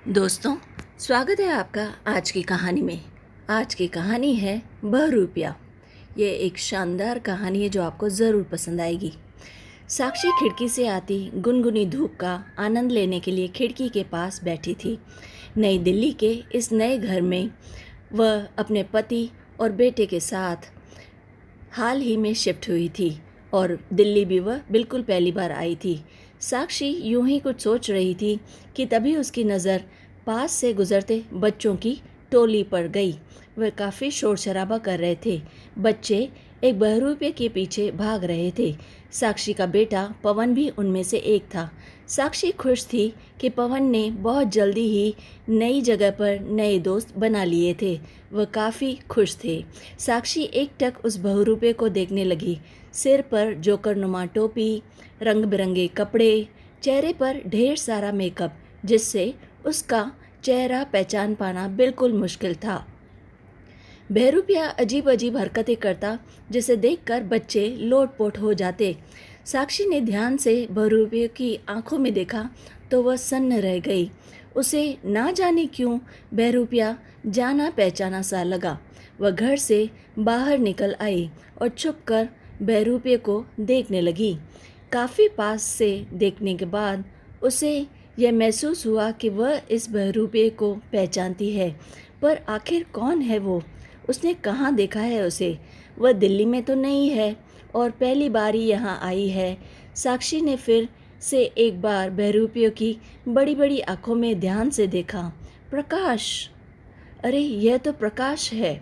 दोस्तों, स्वागत है आपका आज की कहानी में। आज की कहानी है बहरूपिया। ये एक शानदार कहानी है जो आपको ज़रूर पसंद आएगी। साक्षी खिड़की से आती गुनगुनी धूप का आनंद लेने के लिए खिड़की के पास बैठी थी। नई दिल्ली के इस नए घर में वह अपने पति और बेटे के साथ हाल ही में शिफ्ट हुई थी और दिल्ली भी वह बिल्कुल पहली बार आई थी। साक्षी यूं ही कुछ सोच रही थी कि तभी उसकी नज़र पास से गुजरते बच्चों की टोली पर गई। वह काफ़ी शोर शराबा कर रहे थे। बच्चे एक बहरूपे के पीछे भाग रहे थे। साक्षी का बेटा पवन भी उनमें से एक था। साक्षी खुश थी कि पवन ने बहुत जल्दी ही नई जगह पर नए दोस्त बना लिए थे। वह काफ़ी खुश थे। साक्षी एकटक उस बहरूपे को देखने लगी। सिर पर जोकरनुमा टोपी, रंग बिरंगे कपड़े, चेहरे पर ढेर सारा मेकअप, जिससे उसका चेहरा पहचान पाना बिल्कुल मुश्किल था। बहरूपिया अजीब अजीब हरकतें करता जिसे देखकर बच्चे लोटपोट हो जाते। साक्षी ने ध्यान से बहरूपिया की आंखों में देखा तो वह सन्न रह गई। उसे ना जाने क्यों बहरूपिया जाना पहचाना सा लगा। वह घर से बाहर निकल आई और छुपकर बहरूपिया को देखने लगी। काफ़ी पास से देखने के बाद उसे यह महसूस हुआ कि वह इस बहरूपे को पहचानती है, पर आखिर कौन है वो? उसने कहाँ देखा है उसे? वह दिल्ली में तो नहीं है और पहली बार ही यहाँ आई है। साक्षी ने फिर से एक बार बहरूपियों की बड़ी बड़ी आंखों में ध्यान से देखा। प्रकाश! अरे यह तो प्रकाश है।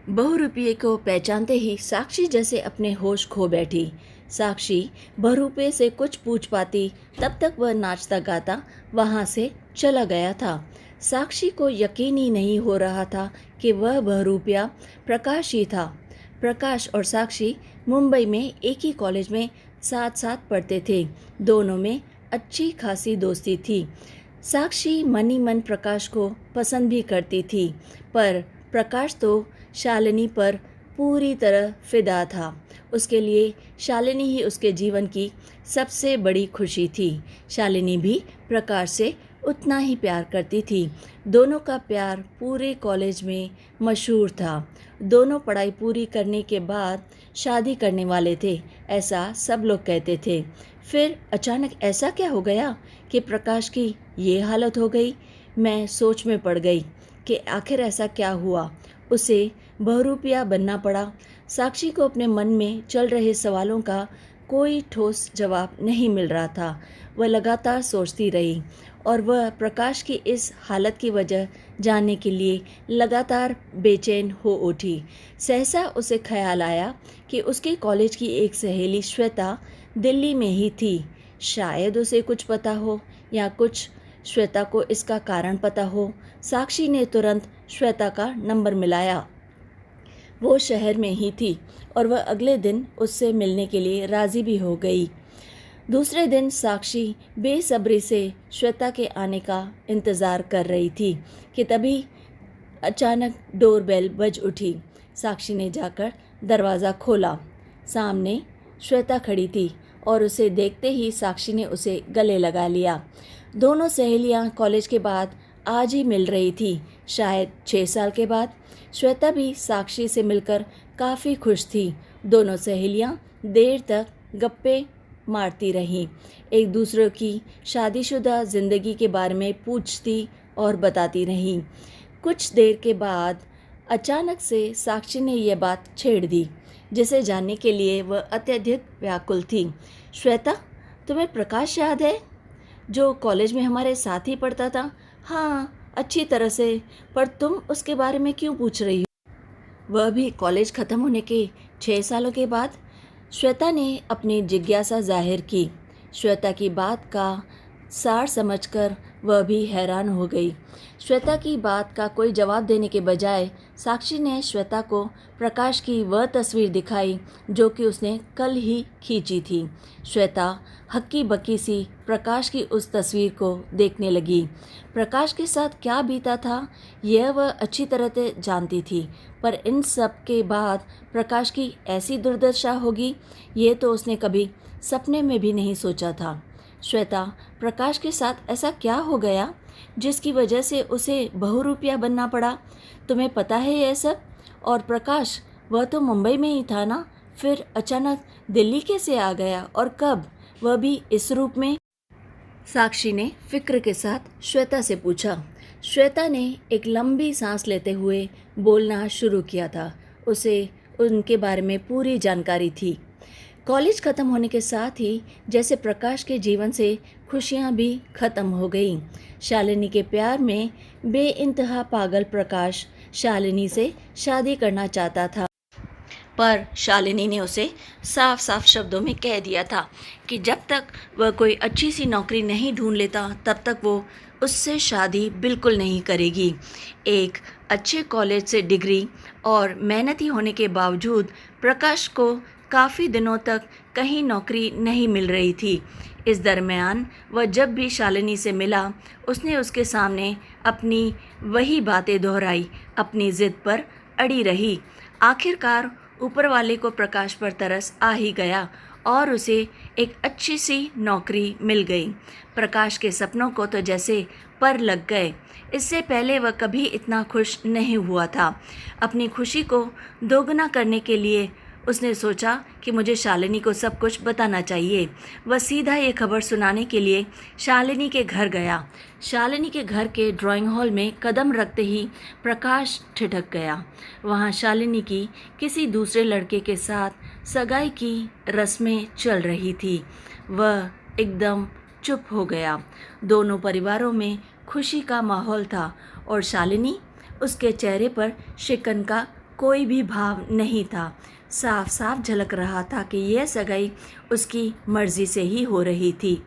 बहुरूपिये को पहचानते ही साक्षी जैसे अपने होश खो बैठी। साक्षी बहुरूपये से कुछ पूछ पाती तब तक वह नाचता गाता वहाँ से चला गया था। साक्षी को यकीन ही नहीं हो रहा था कि वह बहुरूपिया प्रकाश ही था। प्रकाश और साक्षी मुंबई में एक ही कॉलेज में साथ साथ पढ़ते थे। दोनों में अच्छी खासी दोस्ती थी। साक्षी मन ही मन प्रकाश को पसंद भी करती थी, पर प्रकाश तो शालिनी पर पूरी तरह फिदा था। उसके लिए शालिनी ही उसके जीवन की सबसे बड़ी खुशी थी। शालिनी भी प्रकाश से उतना ही प्यार करती थी। दोनों का प्यार पूरे कॉलेज में मशहूर था। दोनों पढ़ाई पूरी करने के बाद शादी करने वाले थे, ऐसा सब लोग कहते थे। फिर अचानक ऐसा क्या हो गया कि प्रकाश की ये हालत हो गई? मैं सोच में पड़ गई कि आखिर ऐसा क्या हुआ। उसे बहुरूपिया बनना पड़ा। साक्षी को अपने मन में चल रहे सवालों का कोई ठोस जवाब नहीं मिल रहा था। वह लगातार सोचती रही और वह प्रकाश की इस हालत की वजह जानने के लिए लगातार बेचैन हो उठी। सहसा उसे ख्याल आया कि उसके कॉलेज की एक सहेली श्वेता दिल्ली में ही थी। शायद उसे कुछ पता हो या कुछ श्वेता को इसका कारण पता हो। साक्षी ने तुरंत श्वेता का नंबर मिलाया। वो शहर में ही थी और वह अगले दिन उससे मिलने के लिए राज़ी भी हो गई। दूसरे दिन साक्षी बेसब्री से श्वेता के आने का इंतज़ार कर रही थी कि तभी अचानक डोरबेल बज उठी। साक्षी ने जाकर दरवाज़ा खोला। सामने श्वेता खड़ी थी और उसे देखते ही साक्षी ने उसे गले लगा लिया। दोनों सहेलियां कॉलेज के बाद आज ही मिल रही थी, शायद 6 साल के बाद। श्वेता भी साक्षी से मिलकर काफ़ी खुश थी। दोनों सहेलियां देर तक गप्पे मारती रहीं, एक दूसरे की शादीशुदा ज़िंदगी के बारे में पूछती और बताती रहीं। कुछ देर के बाद अचानक से साक्षी ने यह बात छेड़ दी जिसे जानने के लिए वह अत्यधिक व्याकुल थी। श्वेता, तुम्हें प्रकाश याद है जो कॉलेज में हमारे साथ ही पढ़ता था? हाँ, अच्छी तरह से, पर तुम उसके बारे में क्यों पूछ रही हो? वह भी कॉलेज ख़त्म होने के 6 सालों के बाद? श्वेता ने अपनी जिज्ञासा जाहिर की। श्वेता की बात का सार समझकर वह भी हैरान हो गई। श्वेता की बात का कोई जवाब देने के बजाय साक्षी ने श्वेता को प्रकाश की वह तस्वीर दिखाई जो कि उसने कल ही खींची थी। श्वेता हक्की बक्की सी प्रकाश की उस तस्वीर को देखने लगी। प्रकाश के साथ क्या बीता था यह वह अच्छी तरह से जानती थी, पर इन सब के बाद प्रकाश की ऐसी दुर्दशा होगी ये तो उसने कभी सपने में भी नहीं सोचा था। श्वेता, प्रकाश के साथ ऐसा क्या हो गया जिसकी वजह से उसे बहुरूपिया बनना पड़ा। तुम्हें पता है यह सब? और प्रकाश, वह तो मुंबई में ही था ना, फिर अचानक दिल्ली कैसे आ गया और कब, वह भी इस रूप में? साक्षी ने फिक्र के साथ श्वेता से पूछा। श्वेता ने एक लंबी सांस लेते हुए बोलना शुरू किया था। उसे उनके बारे में पूरी जानकारी थी। कॉलेज ख़त्म होने के साथ ही जैसे प्रकाश के जीवन से खुशियां भी ख़त्म हो गईं। शालिनी के प्यार में बेइंतहा पागल प्रकाश शालिनी से शादी करना चाहता था, पर शालिनी ने उसे साफ साफ शब्दों में कह दिया था कि जब तक वह कोई अच्छी सी नौकरी नहीं ढूंढ लेता तब तक वो उससे शादी बिल्कुल नहीं करेगी। एक अच्छे कॉलेज से डिग्री और मेहनती होने के बावजूद प्रकाश को काफ़ी दिनों तक कहीं नौकरी नहीं मिल रही थी। इस दरमियान वह जब भी शालिनी से मिला, उसने उसके सामने अपनी वही बातें दोहराई, अपनी ज़िद पर अड़ी रही। आखिरकार ऊपर वाले को प्रकाश पर तरस आ ही गया और उसे एक अच्छी सी नौकरी मिल गई। प्रकाश के सपनों को तो जैसे पर लग गए। इससे पहले वह कभी इतना खुश नहीं हुआ था। अपनी खुशी को दोगुना करने के लिए उसने सोचा कि मुझे शालिनी को सब कुछ बताना चाहिए। वह सीधा ये खबर सुनाने के लिए शालिनी के घर गया। शालिनी के घर के ड्राइंग हॉल में कदम रखते ही प्रकाश ठिठक गया। वहाँ शालिनी की किसी दूसरे लड़के के साथ सगाई की रस्में चल रही थी। वह एकदम चुप हो गया। दोनों परिवारों में खुशी का माहौल था और शालिनी, उसके चेहरे पर शिकन का कोई भी भाव नहीं था। साफ साफ झलक रहा था कि यह सगाई उसकी मर्जी से ही हो रही थी।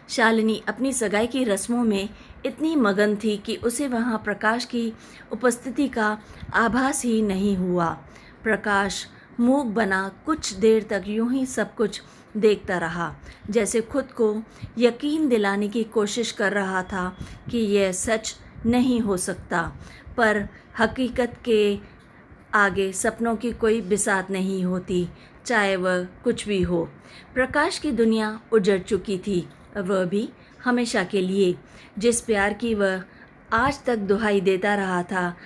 शालिनी अपनी सगाई की रस्मों में इतनी मगन थी कि उसे वहाँ प्रकाश की उपस्थिति का आभास ही नहीं हुआ। प्रकाश मूक बना कुछ देर तक यूं ही सब कुछ देखता रहा, जैसे खुद को यकीन दिलाने की कोशिश कर रहा था कि यह सच नहीं हो सकता। पर हकीकत के आगे सपनों की कोई बिसात नहीं होती, चाहे वह कुछ भी हो। प्रकाश की दुनिया उजड़ चुकी थी, वह भी हमेशा के लिए। जिस प्यार की वह आज तक दुहाई देता रहा था,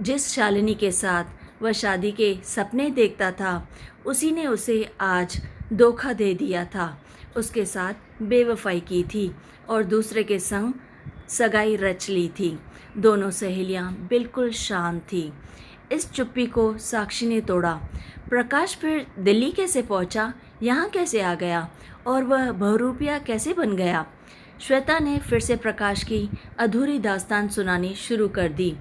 जिस शालिनी के साथ वह शादी के सपने देखता था, उसी ने उसे आज धोखा दे दिया था। उसके साथ बेवफाई की थी और दूसरे के संग सगाई रच ली थी। दोनों सहेलियां बिल्कुल शांत थी। इस चुप्पी को साक्षी ने तोड़ा। प्रकाश फिर दिल्ली कैसे पहुंचा, यहाँ कैसे आ गया और वह बहुरूपिया कैसे बन गया? श्वेता ने फिर से प्रकाश की अधूरी दास्तान सुनानी शुरू कर दी।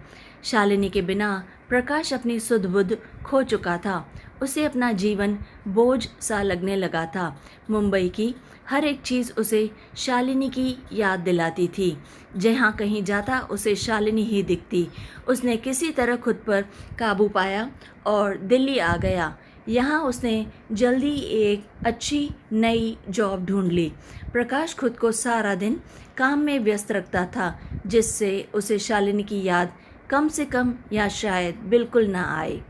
शालिनी के बिना प्रकाश अपनी सुध बुध खो चुका था। उसे अपना जीवन बोझ सा लगने लगा था। मुंबई की हर एक चीज़ उसे शालिनी की याद दिलाती थी। जहाँ कहीं जाता उसे शालिनी ही दिखती। उसने किसी तरह खुद पर काबू पाया और दिल्ली आ गया। यहाँ उसने जल्दी एक अच्छी नई जॉब ढूंढ ली। प्रकाश खुद को सारा दिन काम में व्यस्त रखता था, जिससे उसे शालिनी की याद कम से कम या शायद बिल्कुल ना आए।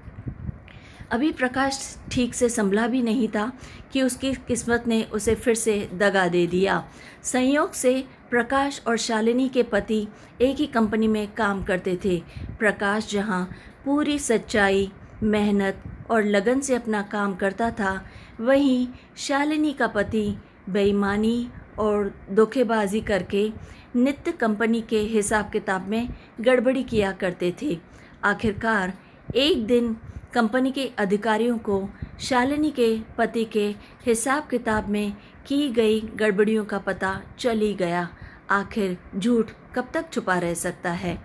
अभी प्रकाश ठीक से संभला भी नहीं था कि उसकी किस्मत ने उसे फिर से दगा दे दिया। संयोग से प्रकाश और शालिनी के पति एक ही कंपनी में काम करते थे। प्रकाश जहां पूरी सच्चाई, मेहनत और लगन से अपना काम करता था, वहीं शालिनी का पति बेईमानी और धोखेबाजी करके नित्य कंपनी के हिसाब किताब में गड़बड़ी किया करते थे। आखिरकार एक दिन कंपनी के अधिकारियों को शालिनी के पति के हिसाब किताब में की गई गड़बड़ियों का पता चल ही गया। आखिर झूठ कब तक छुपा रह सकता है।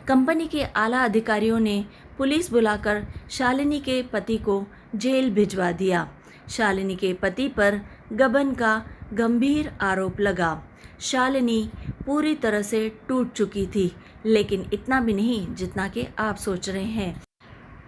कंपनी के आला अधिकारियों ने पुलिस बुलाकर शालिनी के पति को जेल भिजवा दिया। शालिनी के पति पर गबन का गंभीर आरोप लगा। शालिनी पूरी तरह से टूट चुकी थी, लेकिन इतना भी नहीं जितना कि आप सोच रहे हैं।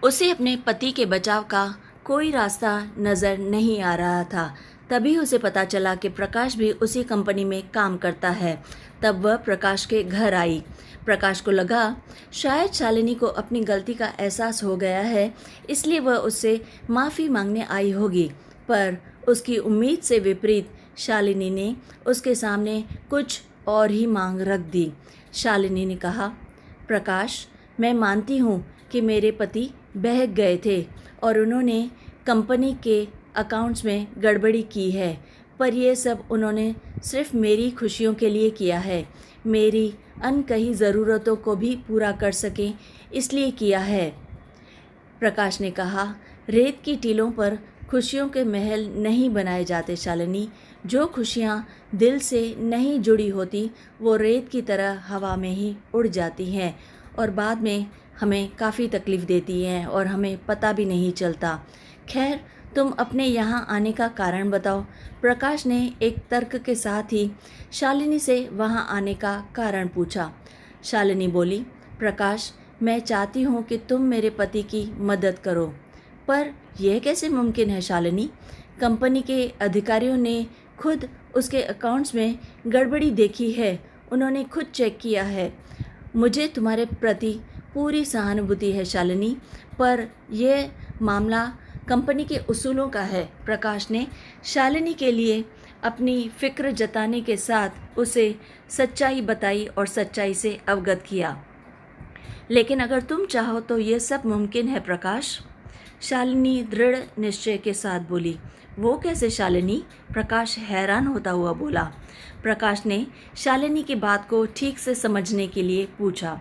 उसे अपने पति के बचाव का कोई रास्ता नज़र नहीं आ रहा था। तभी उसे पता चला कि प्रकाश भी उसी कंपनी में काम करता है। तब वह प्रकाश के घर आई। प्रकाश को लगा शायद शालिनी को अपनी गलती का एहसास हो गया है, इसलिए वह उससे माफ़ी मांगने आई होगी। पर उसकी उम्मीद से विपरीत शालिनी ने उसके सामने कुछ और ही मांग रख दी। शालिनी ने कहा, प्रकाश, मैं मानती हूँ कि मेरे पति बहक गए थे और उन्होंने कंपनी के अकाउंट्स में गड़बड़ी की है, पर यह सब उन्होंने सिर्फ मेरी खुशियों के लिए किया है, मेरी अनकही ज़रूरतों को भी पूरा कर सकें इसलिए किया है। प्रकाश ने कहा, रेत की टीलों पर खुशियों के महल नहीं बनाए जाते शालिनी। जो खुशियाँ दिल से नहीं जुड़ी होती वो रेत की तरह हवा में ही उड़ जाती हैं और बाद में हमें काफ़ी तकलीफ़ देती हैं और हमें पता भी नहीं चलता। खैर, तुम अपने यहाँ आने का कारण बताओ। प्रकाश ने एक तर्क के साथ ही शालिनी से वहाँ आने का कारण पूछा। शालिनी बोली, प्रकाश, मैं चाहती हूँ कि तुम मेरे पति की मदद करो। पर यह कैसे मुमकिन है शालिनी? कंपनी के अधिकारियों ने खुद उसके अकाउंट्स में गड़बड़ी देखी है, उन्होंने खुद चेक किया है। मुझे तुम्हारे प्रति पूरी सहानुभूति है शालिनी, पर यह मामला कंपनी के उसूलों का है। प्रकाश ने शालिनी के लिए अपनी फ़िक्र जताने के साथ उसे सच्चाई बताई और सच्चाई से अवगत किया। लेकिन अगर तुम चाहो तो ये सब मुमकिन है प्रकाश, शालिनी दृढ़ निश्चय के साथ बोली। वो कैसे शालिनी? प्रकाश हैरान होता हुआ बोला। प्रकाश ने शालिनी की बात को ठीक से समझने के लिए पूछा।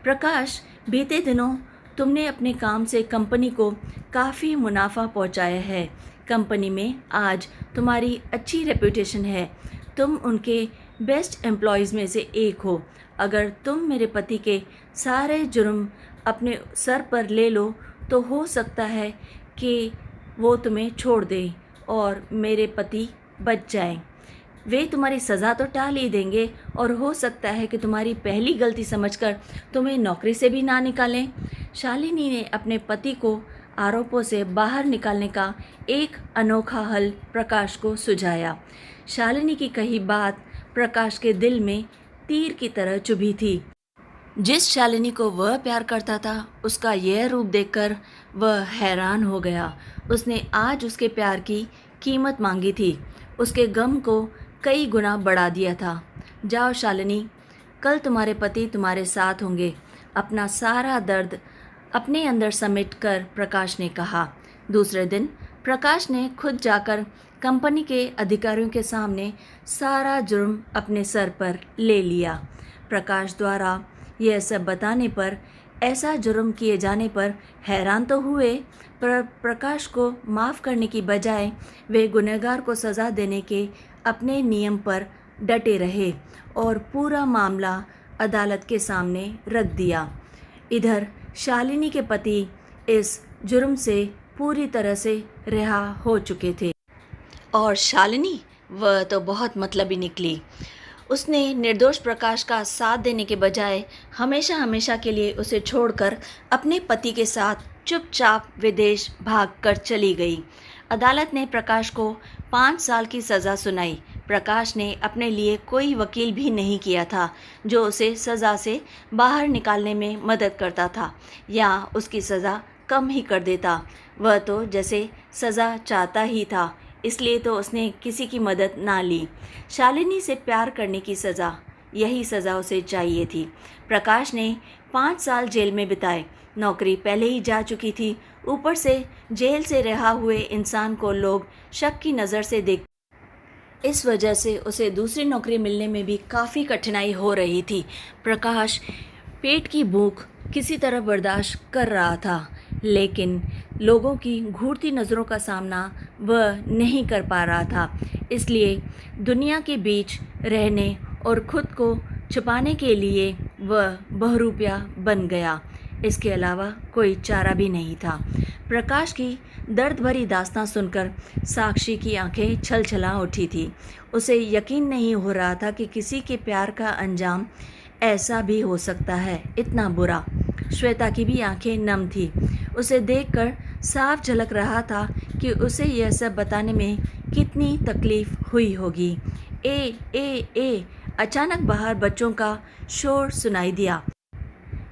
प्रकाश, बीते दिनों तुमने अपने काम से कंपनी को काफ़ी मुनाफा पहुंचाया है। कंपनी में आज तुम्हारी अच्छी रेपुटेशन है, तुम उनके बेस्ट एम्प्लॉयज़ में से एक हो। अगर तुम मेरे पति के सारे जुर्म अपने सर पर ले लो तो हो सकता है कि वो तुम्हें छोड़ दें और मेरे पति बच जाएं। वे तुम्हारी सज़ा तो टाल ही देंगे और हो सकता है कि तुम्हारी पहली गलती समझकर तुम्हें नौकरी से भी ना निकालें। शालिनी ने अपने पति को आरोपों से बाहर निकालने का एक अनोखा हल प्रकाश को सुझाया। शालिनी की कही बात प्रकाश के दिल में तीर की तरह चुभी थी। जिस शालिनी को वह प्यार करता था उसका यह रूप देखकर वह हैरान हो गया। उसने आज उसके प्यार की कीमत मांगी थी, उसके गम को कई गुना बढ़ा दिया था। जाओ शालिनी, कल तुम्हारे पति तुम्हारे साथ होंगे। अपना सारा दर्द अपने अंदर समेट कर प्रकाश ने कहा। दूसरे दिन प्रकाश ने खुद जाकर कंपनी के अधिकारियों के सामने सारा जुर्म अपने सर पर ले लिया। प्रकाश द्वारा यह सब बताने पर, ऐसा जुर्म किए जाने पर हैरान तो हुए, पर प्रकाश को माफ़ करने की बजाय वे गुनहगार को सज़ा देने के अपने नियम पर डटे रहे और पूरा मामला अदालत के सामने रख दिया। इधर शालिनी के पति इस जुर्म से पूरी तरह से रिहा हो चुके थे और शालिनी, वह तो बहुत मतलबी निकली। उसने निर्दोष प्रकाश का साथ देने के बजाय हमेशा हमेशा के लिए उसे छोड़कर अपने पति के साथ चुपचाप विदेश भागकर चली गई। अदालत ने प्रकाश को 5 साल की सज़ा सुनाई। प्रकाश ने अपने लिए कोई वकील भी नहीं किया था जो उसे सज़ा से बाहर निकालने में मदद करता था या उसकी सज़ा कम ही कर देता। वह तो जैसे सज़ा चाहता ही था, इसलिए तो उसने किसी की मदद ना ली। शालिनी से प्यार करने की सज़ा, यही सज़ा उसे चाहिए थी। प्रकाश ने 5 साल जेल में बिताए। नौकरी पहले ही जा चुकी थी, ऊपर से जेल से रिहा हुए इंसान को लोग शक की नज़र से देख, इस वजह से उसे दूसरी नौकरी मिलने में भी काफ़ी कठिनाई हो रही थी। प्रकाश पेट की भूख किसी तरह बर्दाश्त कर रहा था, लेकिन लोगों की घूरती नज़रों का सामना वह नहीं कर पा रहा था। इसलिए दुनिया के बीच रहने और खुद को छुपाने के लिए वह बहुरूपिया बन गया। इसके अलावा कोई चारा भी नहीं था। प्रकाश की दर्द भरी दास्तां सुनकर साक्षी की आंखें छलछला उठी थी। उसे यकीन नहीं हो रहा था कि किसी के प्यार का अंजाम ऐसा भी हो सकता है, इतना बुरा। श्वेता की भी आंखें नम थी। उसे देखकर साफ झलक रहा था कि उसे यह सब बताने में कितनी तकलीफ हुई होगी। ए ए ए अचानक बाहर बच्चों का शोर सुनाई दिया।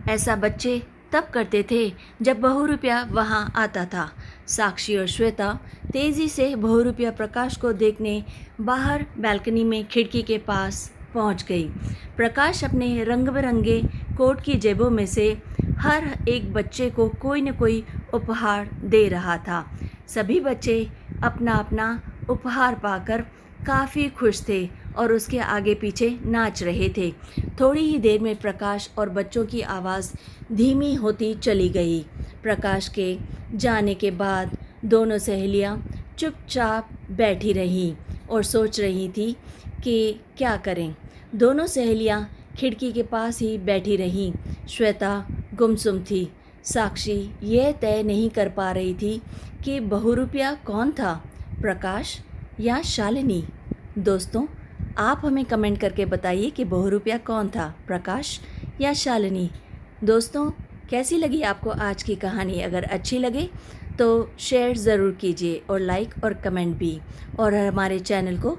ऐसा बच्चे तब करते थे जब बहुरूपिया वहाँ आता था। साक्षी और श्वेता तेज़ी से बहुरूपिया प्रकाश को देखने बाहर बालकनी में खिड़की के पास पहुंच गई। प्रकाश अपने रंग बिरंगे कोट की जेबों में से हर एक बच्चे को कोई न कोई उपहार दे रहा था। सभी बच्चे अपना अपना उपहार पाकर काफ़ी खुश थे और उसके आगे पीछे नाच रहे थे। थोड़ी ही देर में प्रकाश और बच्चों की आवाज़ धीमी होती चली गई। प्रकाश के जाने के बाद दोनों सहेलियां चुपचाप बैठी रहीं और सोच रही थी कि क्या करें। दोनों सहेलियां खिड़की के पास ही बैठी रहीं। श्वेता गुमसुम थी। साक्षी यह तय नहीं कर पा रही थी कि बहुरूपिया कौन था, प्रकाश या शालिनी। दोस्तों, आप हमें कमेंट करके बताइए कि बहुरूपिया कौन था, प्रकाश या शालिनी। दोस्तों, कैसी लगी आपको आज की कहानी? अगर अच्छी लगे तो शेयर ज़रूर कीजिए और लाइक और कमेंट भी, और हमारे चैनल को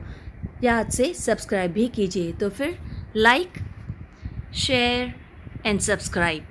याद से सब्सक्राइब भी कीजिए। तो फिर लाइक, शेयर एंड सब्सक्राइब।